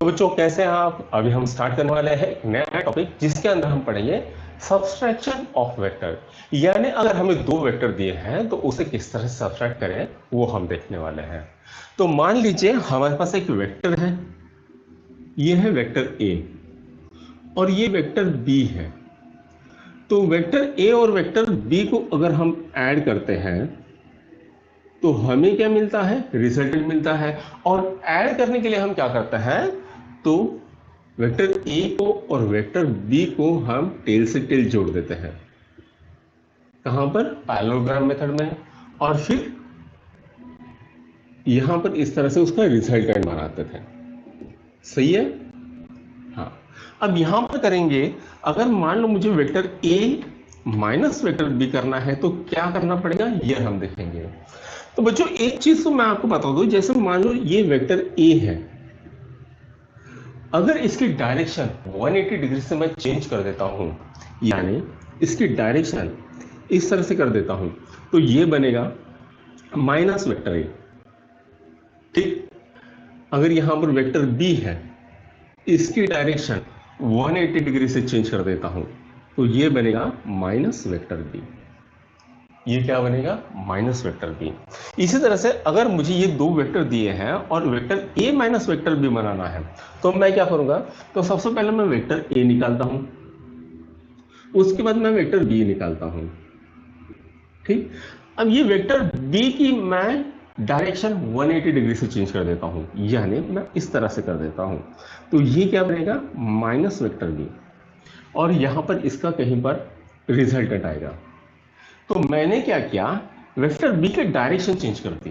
तो बच्चों कैसे हैं आप? अभी हम स्टार्ट करने वाले हैं एक नया टॉपिक जिसके अंदर हम पढ़ेंगे सब्सट्रैक्शन ऑफ वेक्टर। यानी अगर हमें दो वेक्टर दिए हैं तो उसे किस तरह से सब्सट्रैक्ट करें वो हम देखने वाले हैं। तो मान लीजिए हमारे पास एक वेक्टर है, ये है वेक्टर ए और ये वेक्टर बी है। तो वेक्टर ए और वेक्टर बी को अगर हम ऐड करते हैं तो हमें क्या मिलता है? रिजल्टेंट मिलता है। और ऐड करने के लिए हम क्या करते हैं? तो वेक्टर ए को और वेक्टर बी को हम टेल से टेल जोड़ देते हैं। कहां पर? पैरेललोग्राम मेथड में। और फिर यहां पर इस तरह से उसका रिजल्टेंट बनाते थे। सही है? हाँ। अब यहां पर करेंगे, अगर मान लो मुझे वेक्टर ए माइनस वेक्टर बी करना है तो क्या करना पड़ेगा ये हम देखेंगे। तो बच्चों एक चीज तो मैं आपको बता दूं, जैसे मान लो ये वेक्टर ए है, अगर इसकी डायरेक्शन 180 डिग्री से मैं चेंज कर देता हूं, यानी इसकी डायरेक्शन इस तरह से कर देता हूं, तो ये बनेगा माइनस वेक्टर ए। ठीक। अगर यहां पर वेक्टर बी है, इसकी डायरेक्शन 180 डिग्री से चेंज कर देता हूं, तो ये बनेगा माइनस वेक्टर बी। ये क्या बनेगा? Minus vector b. इसी तरह से अगर मुझे ये दो वेक्टर दिए हैं और वेक्टर ए माइनस वेक्टर बी बनाना है तो मैं क्या करूंगा? तो सबसे पहले मैं वेक्टर ए निकालता हूं, उसके बाद मैं वेक्टर बी निकालता हूं। ठीक। अब ये वेक्टर बी की मैं डायरेक्शन 180 डिग्री से चेंज कर देता हूं, यानी मैं इस तरह से कर देता हूं, तो ये क्या बनेगा? Minus vector B. और यहां पर इसका कहीं पर रिजल्टेंट आएगा। तो मैंने क्या किया? वेक्टर बी के डायरेक्शन चेंज कर दी,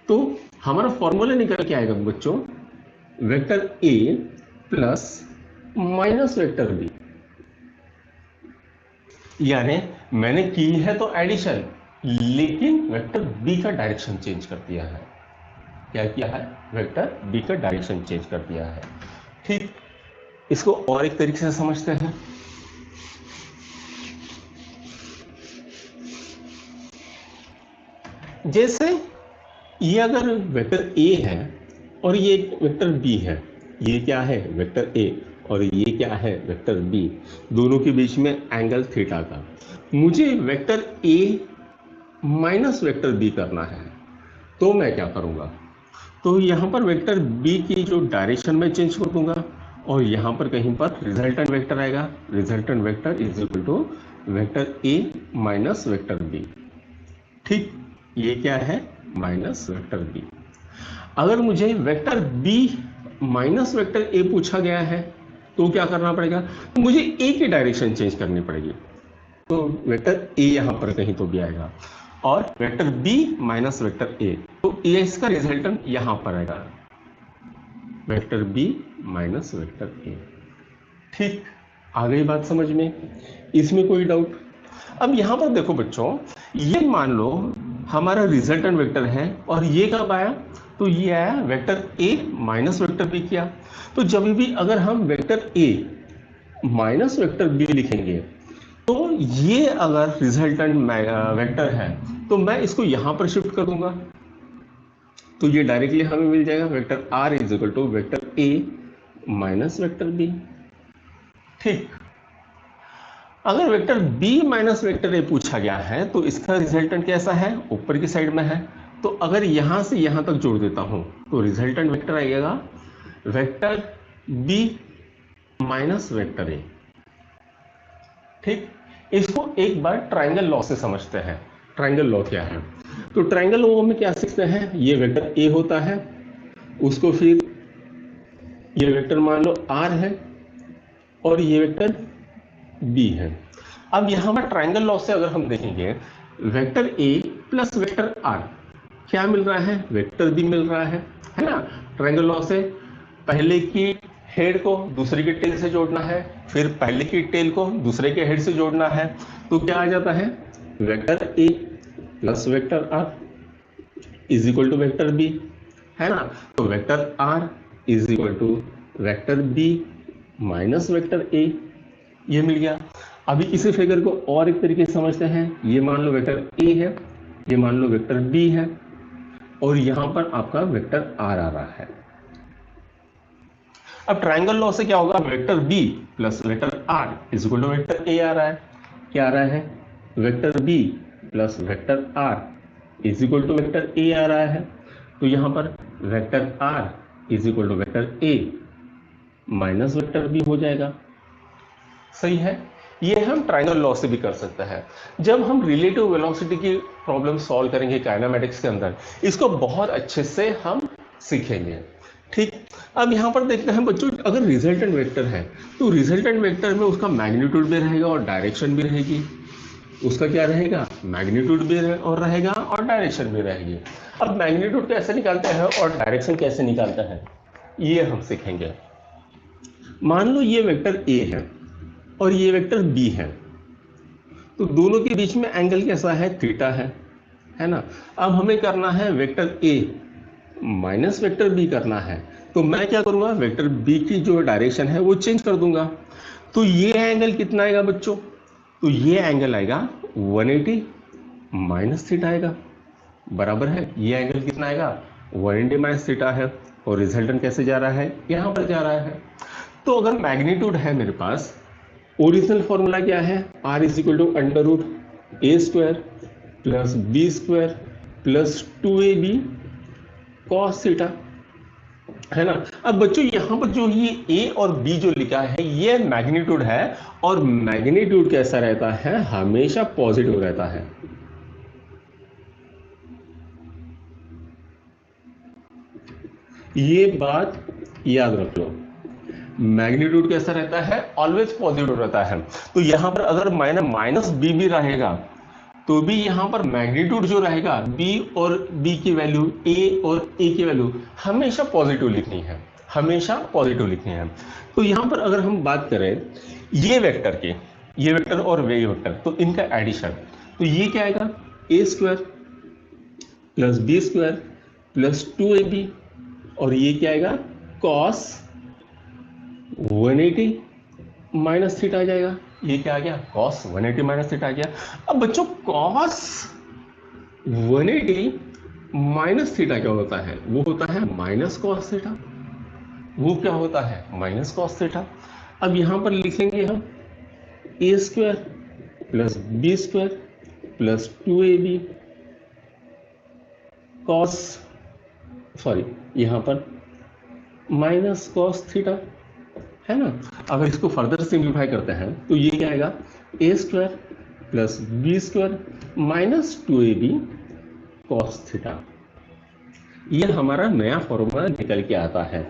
तो हमारा फॉर्मूला निकल के आएगा बच्चों, वेक्टर ए प्लस माइनस वेक्टर बी। यानी मैंने की है तो एडिशन, लेकिन वेक्टर बी का डायरेक्शन चेंज कर दिया है। क्या किया है? वेक्टर बी का डायरेक्शन चेंज कर दिया है। ठीक। इसको और एक तरीके से समझते हैं। जैसे ये अगर वेक्टर ए है और ये वेक्टर बी है, ये क्या है? वेक्टर ए और ये क्या है? Vector B. दोनों के बीच में एंगल थीटा का। मुझे वेक्टर ए माइनस वेक्टर बी करना है, तो मैं क्या करूंगा? तो यहां पर वेक्टर बी की जो डायरेक्शन में चेंज कर दूंगा और यहां पर कहीं पर रिजल्टेंट वेक्टर आएगा। Resultant vector is equal to vector A minus vector b. ठीक। ये क्या है? Minus vector b. अगर मुझे vector b minus vector a पूछा गया है तो क्या करना पड़ेगा? तो मुझे ए की डायरेक्शन चेंज करनी पड़ेगी, तो वेक्टर ए यहां पर कहीं तो भी आएगा। और vector b minus vector a, तो ए इसका रिजल्टेंट यहां पर आएगा, vector b minus vector a. ठीक। आ गई बात समझ में? इसमें कोई डाउट? अब यहां पर देखो बच्चों, ये मान लो हमारा रिजल्टेंट वेक्टर है और ये कब आया? तो ये आया वेक्टर ए माइनस वेक्टर बी किया। तो जब भी अगर हम वेक्टर ए माइनस वेक्टर बी लिखेंगे तो ये अगर रिजल्टेंट वेक्टर है तो मैं इसको यहां पर शिफ्ट कर दूंगा, तो ये डायरेक्टली हमें मिल जाएगा vector are is equal to vector A minus vector b. ठीक। अगर vector b minus vector a पूछा गया है तो इसका रिजल्टेंट कैसा है? ऊपर की साइड में है। तो अगर यहां से यहां तक जोड़ देता हूं तो रिजल्टेंट वेक्टर आएगा vector b minus vector a। ठीक। इसको एक बार ट्रायंगल लॉ से समझते हैं। ट्रायंगल लॉ क्या है? तो ट्रायंगल लॉ में क्या सीखते हैं? ये वेक्टर a होता है, उसको फिर ये वेक्टर मान लो r है और ये वेक्टर बी है। अब यहां पर ट्रायंगल लॉ से अगर हम देखेंगे, वेक्टर ए प्लस वेक्टर आर क्या मिल रहा है? वेक्टर बी मिल रहा है ना? ट्रायंगल लॉ से पहले की हेड को दूसरे के टेल से जोड़ना है, फिर पहले की टेल को दूसरे के हेड से जोड़ना है, तो क्या आ जाता है? Vector A plus vector are is equal to vector b, है ना? तो vector are is equal to vector b minus vector a, ये मिल गया। अभी इसी फिगर को और एक तरीके से समझते हैं। ये मान लो वेक्टर ए है, ये मान लो वेक्टर बी है और यहां पर आपका वेक्टर आर आ रहा है। अब ट्रायंगल लॉ से क्या होगा, vector B plus vector are is equal to vector A आ रहा है, क्या आ रहा है, vector B plus vector are is equal to vector A आ रहा है। तो यहां पर vector are is equal to vector A minus vector B हो जाएगा, सही है। ये हम ट्रायंगल लॉ से भी कर सकते हैं। जब हम रिलेटिव वेलोसिटी की प्रॉब्लम सॉल्व करेंगे काइनेमेटिक्स के अंदर, इसको बहुत अच्छे से हम सीखेंगे, ठीक। अब यहां पर देखते हैं बच्चों, अगर रिजल्टेंट वेक्टर है तो रिजल्टेंट वेक्टर में उसका मैग्नीट्यूड भी रहेगा और डायरेक्शन भी रहेगी। उसका क्या रहेगा, मैग्नीट्यूड भी और रहेगा और डायरेक्शन भी रहेगी। अब मैग्नीट्यूड कैसे निकालते हैं और डायरेक्शन कैसे निकालते हैं, ये हम सीखेंगे। मान लो ये वेक्टर ए है और ये वेक्टर बी है, तो दोनों के बीच में एंगल कैसा है, थीटा है ना। अब हमें करना है वेक्टर ए माइनस वेक्टर बी करना है, तो मैं क्या करूंगा, वेक्टर बी की जो डायरेक्शन है वो चेंज कर दूंगा। तो ये एंगल कितना आएगा बच्चों, तो ये एंगल आएगा 180 माइनस थीटा आएगा, बराबर है। ये एंगल कितना आएगा, 180 माइनस थीटा है, और रिजल्टेंट कैसे जा रहा है, यहां पर जा रहा है। तो अगर मैग्नीट्यूड है मेरे पास, ओरिजिनल फॉर्मूला क्या है, r is equal to under root A square plus B square plus 2ab cos theta, है ना। अब बच्चों यहां पर जो ये ए और बी जो लिखा है ये मैग्नीट्यूड है, और मैग्नीट्यूड कैसा रहता है, हमेशा पॉजिटिव रहता है। ये बात याद रख लो, मैग्नीट्यूड कैसा रहता है, ऑलवेज पॉजिटिव रहता है। तो यहां पर अगर माइनस बी भी रहेगा तो भी यहां पर मैग्नीट्यूड जो रहेगा b और b की वैल्यू, a और a की वैल्यू हमेशा पॉजिटिव लिखनी है, हमेशा पॉजिटिव लिखनी है। तो यहां पर अगर हम बात करें ये वेक्टर की, ये वेक्टर और ये वेक्टर, तो इनका एडिशन, तो ये क्या आएगा, a square plus B square plus 2ab, और ये क्या आएगा, cos 180 माइनस थीटा आ जाएगा। ये क्या आ गया, cos 180 माइनस थीटा आ गया। अब बच्चों cos 180 माइनस थीटा क्या होता है, वो होता है माइनस cos थीटा, वो क्या होता है, माइनस cos थीटा। अब यहां पर लिखेंगे हम a square plus B square plus 2ab cos, sorry यहां पर माइनस cos थीटा, है ना। अगर इसको फर्दर सिंप्लीफाई करते हैं तो ये क्या आएगा, A square plus B square minus 2ab cos theta. ये हमारा नया फॉर्मूला निकल के आता है,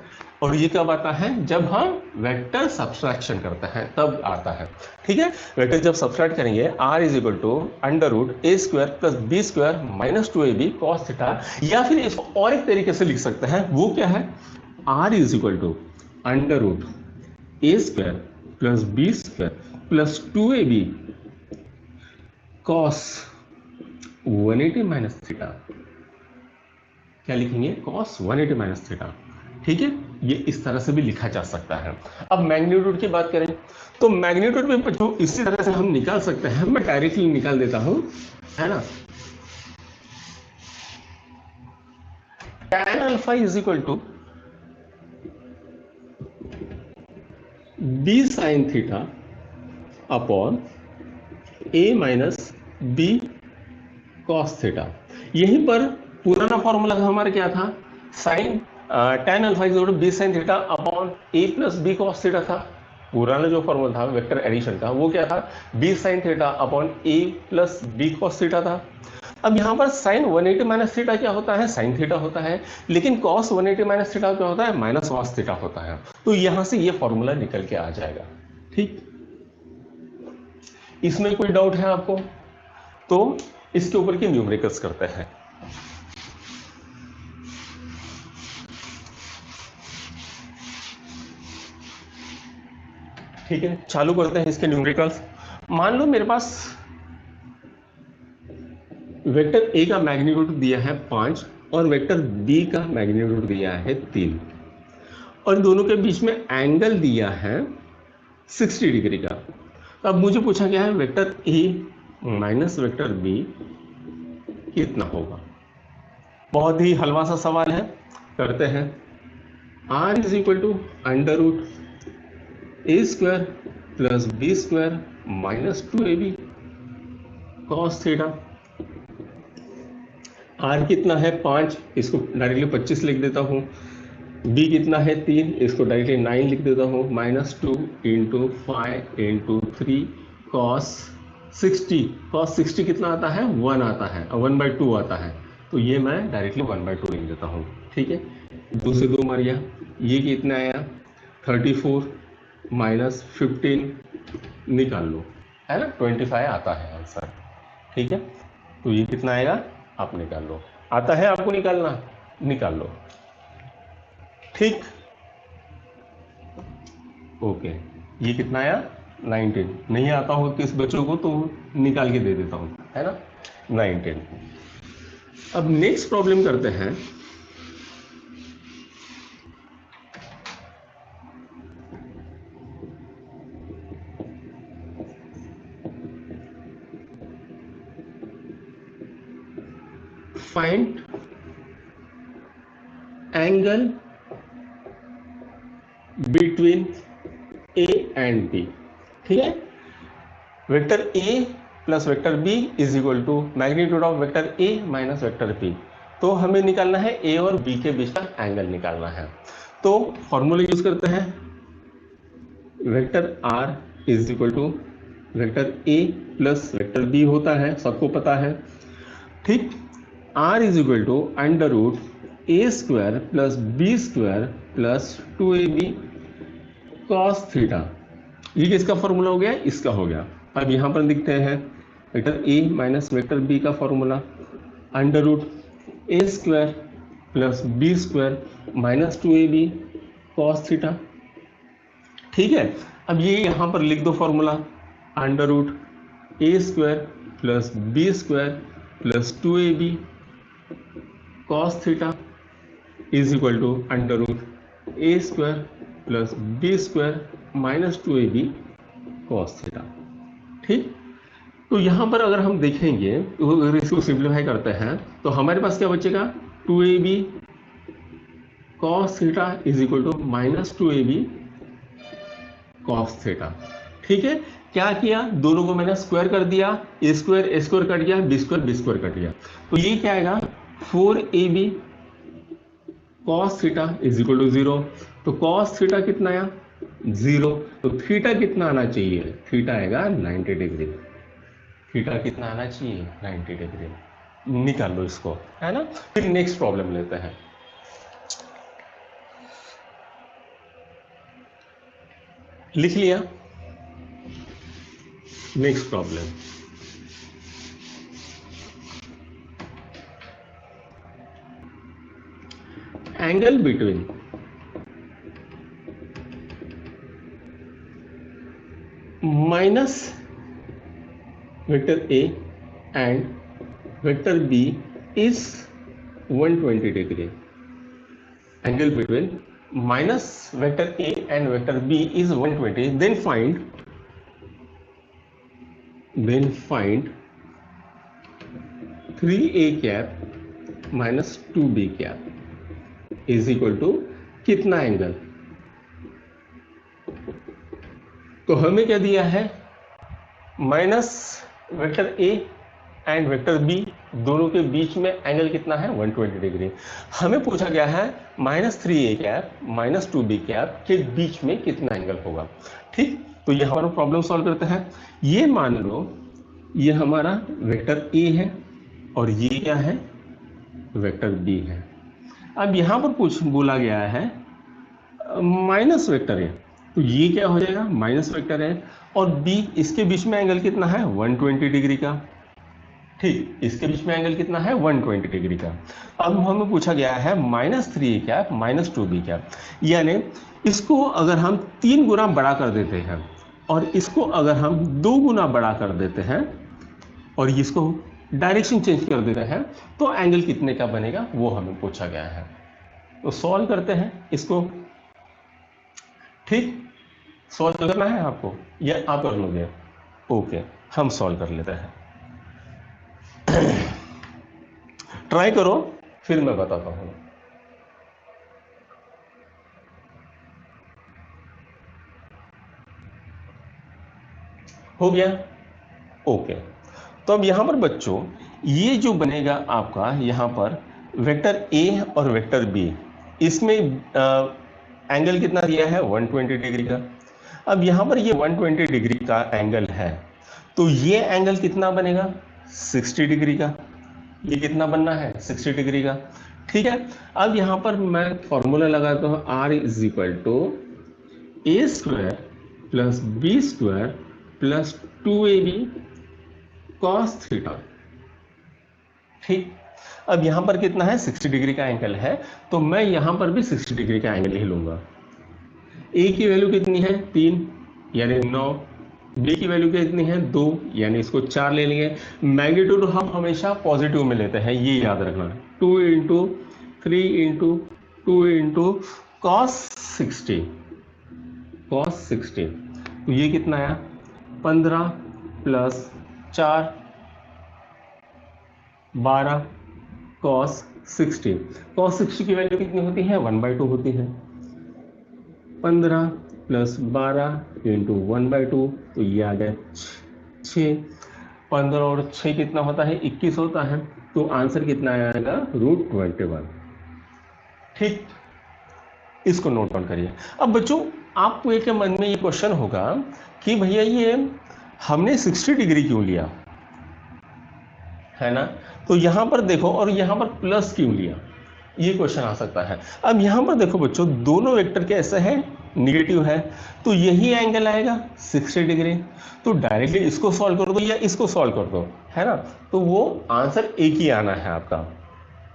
और ये कब आता है, जब हम वेक्टर सब्सट्रैक्शन करते हैं तब आता है, ठीक है। वेक्टर जब सब्सट्रैक्ट करेंगे, r is equal to under root A square plus B square minus 2ab cos theta, या फिर इसको और एक तरीके से लिख सकते हैं, वो क्या है, r is equal to under root A square plus B square plus 2ab cos 180 minus theta, क्या लिखेंगे, cos 180 माइनस थीटा, ठीक है। ये इस तरह से भी लिखा जा सकता है। अब मैग्नीट्यूड की बात करें तो मैग्नीट्यूड भी बच्चों इसी तरह से हम निकाल सकते हैं, मैं डायरेक्टली निकाल देता हूं, है ना। tan alpha is equal to b sine theta upon a minus b cos theta. यहीं पर पुराना फॉर्मूला हमारा क्या था, sine tan alpha is equal to b sine theta upon a plus b cos theta था। पुराना जो फॉर्मूला था वेक्टर एडिशन का, वो क्या था, b sine theta upon a plus b cos theta था। अब यहां पर साइन 180 माइनस थीटा क्या होता है, साइन थीटा होता है, लेकिन cos 180 माइनस थीटा क्या होता है, माइनस cos थीटा होता है। तो यहां से ये फॉर्मूला निकल के आ जाएगा, ठीक। इसमें कोई डाउट है आपको, तो इसके ऊपर के न्यूमेरिकल्स करते हैं। ठीक है, चालू करते हैं इसके न्यूमेरिकल्स। मान लो मेरे पास वेक्टर ए का मैग्नीट्यूड दिया है 5 और वेक्टर बी का मैग्नीट्यूड दिया है 3, और दोनों के बीच में एंगल दिया है 60 डिग्री का। तो अब मुझे पूछा गया है वेक्टर ए माइनस वेक्टर बी कितना होगा। बहुत ही हलवा सा सवाल है, करते हैं। R is equal to under root A square plus B square minus 2ab cos theta. R कितना है 5, इसको डायरेक्टली 25 लिख देता हूँ। बी कितना है 3, इसको डायरेक्टली 9 लिख देता हूँ। -2 इंटू 5 इंटू 3 कॉस 60। कॉस 60 कितना आता है 1 आता है, 1/2 आता है, तो ये मैं डायरेक्टली 1/2 लिख देता हूँ। ठीक है, 2 से 2 मर गया। ये कितना आया 34 -15 निकाल लो, है ना 25 आता है आंसर। ठीक है, तो ये कितना आएगा आप निकाल लो। आता है आपको निकालना, निकाल लो। ठीक, ओके, ये कितना आया 19। नहीं आता हो किस बच्चों को तो निकाल के दे देता हूं, है ना 19। अब नेक्स्ट प्रॉब्लम करते हैं। Find angle between A and B. ठीक है, vector A plus vector B is equal to magnitude of vector A minus vector B. तो हमें निकालना है ए और बी के बीच का एंगल निकालना है। तो फॉर्मूला यूज करते हैं, vector are is equal to vector A plus vector B होता है, सबको पता है। ठीक, R is equal to under root A square plus B square plus 2ab cos theta. ये किसका फॉर्मूला हो गया, इसका हो गया। अब यहां पर लिखते हैं वेक्टर ए माइनस वेक्टर बी का फॉर्मूला, अंडर रूट ए square plus B square minus 2ab cos theta. ठीक है, अब ये यहां पर लिख दो formula, under root A square plus B square plus 2ab cos theta is equal to under root A square plus B square minus 2ab cos theta. ठीक, तो यहां पर अगर हम देखेंगे, अगर इसको सिंप्लीफाई करते हैं तो हमारे पास क्या बचेगा 2ab cos theta is equal to minus 2ab cos theta. ठीक है, क्या किया, दोनों को मैंने स्क्वायर कर दिया, ए स्क्वायर कट गया, बी स्क्वायर कट गया, तो ये क्या आएगा 4ab cos theta is equal to 0। तो कॉस थीटा कितना आया 0, तो थीटा कितना आना चाहिए, थीटा आएगा 90 डिग्री। थीटा कितना आना चाहिए 90 डिग्री। निकाल लो इसको, है ना। फिर नेक्स्ट प्रॉब्लम लेते हैं। लिख लिया, next problem, angle between minus vector A and vector B is 120 degree. Angle between minus vector A and vector B is 120, then find 3a cap minus 2b cap is equal to कितना angle. तो हमें क्या दिया है, minus vector A and vector B दोनों के बीच में एंगल कितना है 120 डिग्री। हमें पूछा गया है -3a cap minus 2b cap के बीच में कितना एंगल होगा। ठीक, तो यहां पर प्रॉब्लम सॉल्व करते हैं। ये मान लो ये हमारा वेक्टर ए है और ये क्या है वेक्टर बी है। अब यहां पर बोला गया है माइनस वेक्टर है, तो ये क्या हो जाएगा माइनस वेक्टर है, और बी इसके बीच में एंगल कितना है 120 डिग्री का। ठीक, इसके बीच में एंगल कितना है 120 डिग्री का। अब हमें पूछा गया है -3a cap minus 2b cap, यानी इसको अगर हम 3 गुना बड़ा कर देते हैं और इसको अगर हम 2 गुना बड़ा कर देते हैं और इसको डायरेक्शन चेंज कर देते हैं तो एंगल कितने का बनेगा वो हमें पूछा गया है। तो सॉल्व करते हैं इसको। ठीक, सॉल्व करना है आपको या आप कर लोगे? ओके, हम सॉल्व कर लेते हैं। ट्राई करो फिर मैं बताता हूं। हो गया, ओके। तो अब यहां पर बच्चों ये जो बनेगा आपका यहां पर वेक्टर ए और वेक्टर बी, इसमें एंगल कितना दिया है 120 डिग्री का। अब यहां पर ये 120 डिग्री का एंगल है, तो ये एंगल कितना बनेगा 60 डिग्री का। ये कितना बनना है 60 डिग्री का, ठीक है। अब यहां पर मैं फॉर्मूला लगाता हूं, R is equal to A square plus B square plus 2ab cos theta, ठीक। अब यहां पर कितना है 60 डिग्री का एंगल है, तो मैं यहां पर भी 60 डिग्री का एंगल ही लूंगा। ए की वैल्यू कितनी है 3 यानी 9, बी की वैल्यू कितनी है 2 यानी इसको 4 ले लेंगे। मैग्नीट्यूड हम हमेशा पॉजिटिव में लेते हैं, ये याद रखना। 2 into 3 into 2 into cos 60, cos 60, तो ये कितना आया 15 प्लस 4 12 कॉस 60। कॉस 60 की वैल्यू कितनी होती है 1/2 होती है। 15 प्लस 12 इंटू 1/2, तो ये आ गया 6। 15 और 6 कितना होता है 21 होता है, तो आंसर कितना आएगा √21, ठीक। इसको नोट डाउन करिए। अब बच्चों आपको एक मन में ये क्वेश्चन होगा कि भैया ये हमने 60 डिग्री क्यों लिया, है ना। तो यहां पर देखो, और यहां पर प्लस क्यों लिया, ये क्वेश्चन आ सकता है। अब यहां पर देखो बच्चों दोनों वेक्टर कैसे है निगेटिव है, तो यही एंगल आएगा 60 डिग्री। तो डायरेक्टली इसको सॉल्व कर दो या इसको सॉल्व कर दो, है ना, तो वो आंसर एक ही आना है आपका,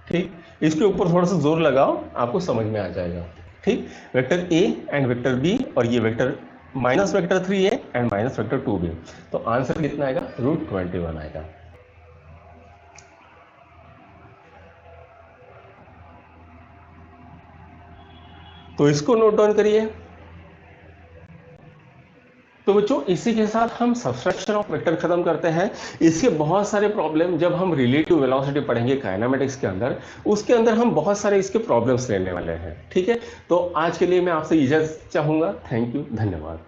ठीक। इसके ऊपर थोड़ा सा जोर लगाओ, आपको समझ में आ जाएगा, ठीक। Vector A and vector B, और ये vector minus vector 3a and minus vector 2b, तो आंसर कितना आएगा √21 आएगा। तो इसको नोट डाउन करिए। तो बच्चों इसी के साथ हम सब्सट्रैक्शन ऑफ वेक्टर खत्म करते हैं। इसके बहुत सारे प्रॉब्लम जब हम रिलेटिव वेलोसिटी पढ़ेंगे काइनेमेटिक्स के अंदर, उसके अंदर हम बहुत सारे इसके प्रॉब्लम्स लेने वाले हैं, ठीक है। तो आज के लिए मैं आपसे इजाजत चाहूंगा। थैंक यू, धन्यवाद।